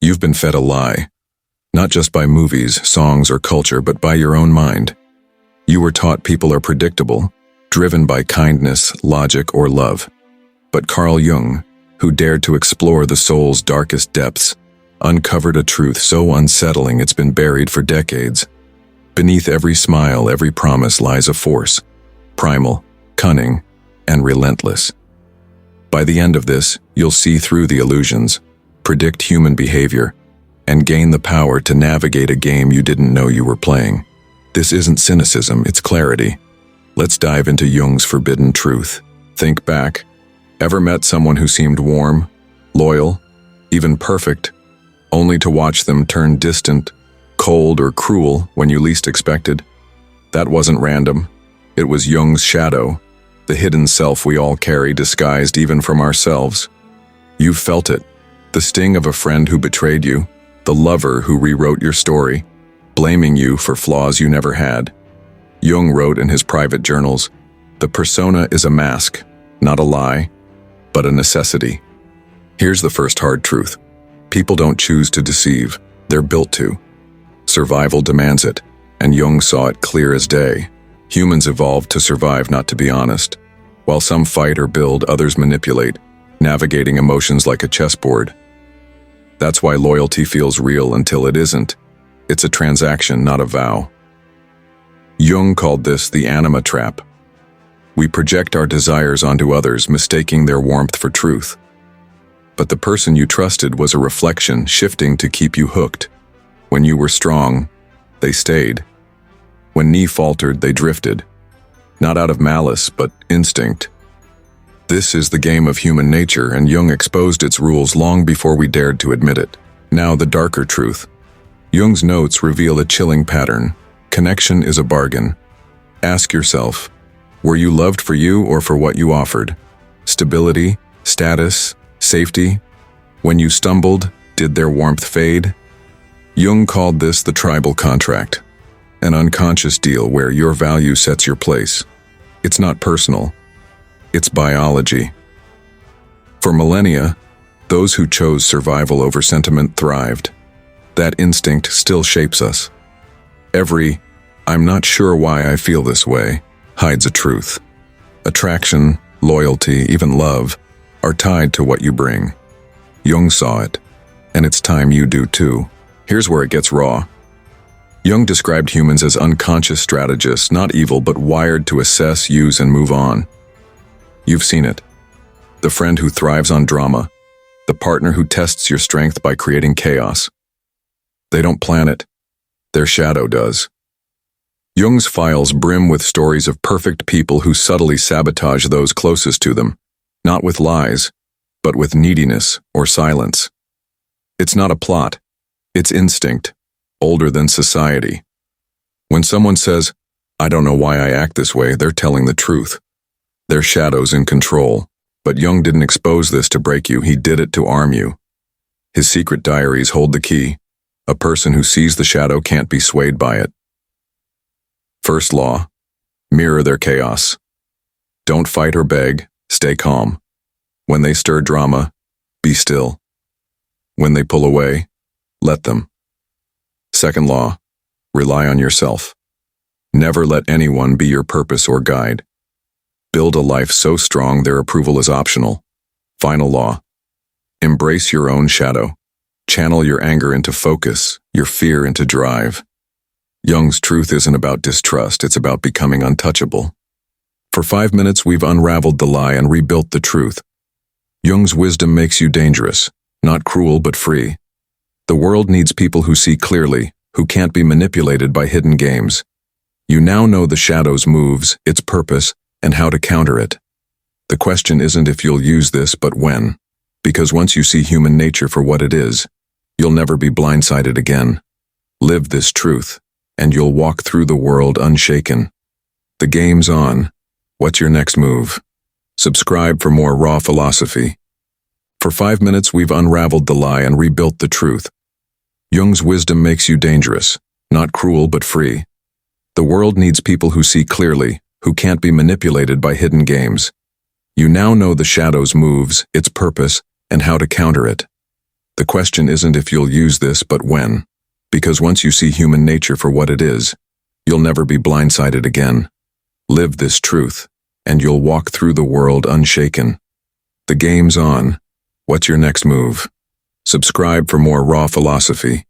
You've been fed a lie, not just by movies, songs, or culture, but by your own mind. You were taught people are predictable, driven by kindness, logic, or love. But Carl Jung, who dared to explore the soul's darkest depths, uncovered a truth so unsettling it's been buried for decades. Beneath every smile, every promise lies a force, primal, cunning, and relentless. By the end of this, you'll see through the illusions, predict human behavior, and gain the power to navigate a game you didn't know you were playing. This isn't cynicism, it's clarity. Let's dive into Jung's forbidden truth. Think back. Ever met someone who seemed warm, loyal, even perfect, only to watch them turn distant, cold, or cruel when you least expected? That wasn't random. It was Jung's shadow, the hidden self we all carry, disguised even from ourselves. You've felt it. The sting of a friend who betrayed you, the lover who rewrote your story, blaming you for flaws you never had. Jung wrote in his private journals, "The persona is a mask, not a lie, but a necessity." Here's the first hard truth. People don't choose to deceive, they're built to. Survival demands it, and Jung saw it clear as day. Humans evolved to survive, not to be honest. While some fight or build, others manipulate, navigating emotions like a chessboard. That's why loyalty feels real until it isn't. It's a transaction, not a vow. Jung called this the anima trap. We project our desires onto others, mistaking their warmth for truth. But the person you trusted was a reflection, shifting to keep you hooked. When you were strong, they stayed. When knee faltered, they drifted. Not out of malice, but instinct. This is the game of human nature, and Jung exposed its rules long before we dared to admit it. Now the darker truth. Jung's notes reveal a chilling pattern. Connection is a bargain. Ask yourself, were you loved for you or for what you offered? Stability, status, safety? When you stumbled, did their warmth fade? Jung called this the tribal contract, an unconscious deal where your value sets your place. It's not personal. It's biology. For millennia, those who chose survival over sentiment thrived. That instinct still shapes us. Every "I'm not sure why I feel this way" hides a truth. Attraction, loyalty, even love are tied to what you bring. Jung saw it, and it's time you do too. Here's where it gets raw. Jung described humans as unconscious strategists, not evil, but wired to assess, use, and move on. You've seen it. The friend who thrives on drama, the partner who tests your strength by creating chaos. They don't plan it. Their shadow does. Jung's files brim with stories of perfect people who subtly sabotage those closest to them, not with lies, but with neediness or silence. It's not a plot. It's instinct, older than society. When someone says, "I don't know why I act this way," they're telling the truth. Their shadow's in control. But Jung didn't expose this to break you, he did it to arm you. His secret diaries hold the key. A person who sees the shadow can't be swayed by it. First law, mirror their chaos. Don't fight or beg, stay calm. When they stir drama, be still. When they pull away, let them. Second law, rely on yourself. Never let anyone be your purpose or guide. Build a life so strong their approval is optional. Final law, embrace your own shadow. Channel your anger into focus, your fear into drive. Jung's truth isn't about distrust, it's about becoming untouchable. For 5 minutes, we've unraveled the lie and rebuilt the truth. Jung's wisdom makes you dangerous, not cruel but free. The world needs people who see clearly, who can't be manipulated by hidden games. You now know the shadow's moves, its purpose, and how to counter it. The question isn't if you'll use this, but when. Because once you see human nature for what it is, you'll never be blindsided again. Live this truth, and you'll walk through the world unshaken. The game's on. What's your next move? Subscribe for more raw philosophy. For 5 minutes, we've unraveled the lie and rebuilt the truth. Jung's wisdom makes you dangerous, not cruel but free. The world needs people who see clearly, who can't be manipulated by hidden games. You now know the shadow's moves, its purpose, and how to counter it. The question isn't if you'll use this, but when. Because once you see human nature for what it is, you'll never be blindsided again. Live this truth, and you'll walk through the world unshaken. The game's on. What's your next move? Subscribe for more raw philosophy.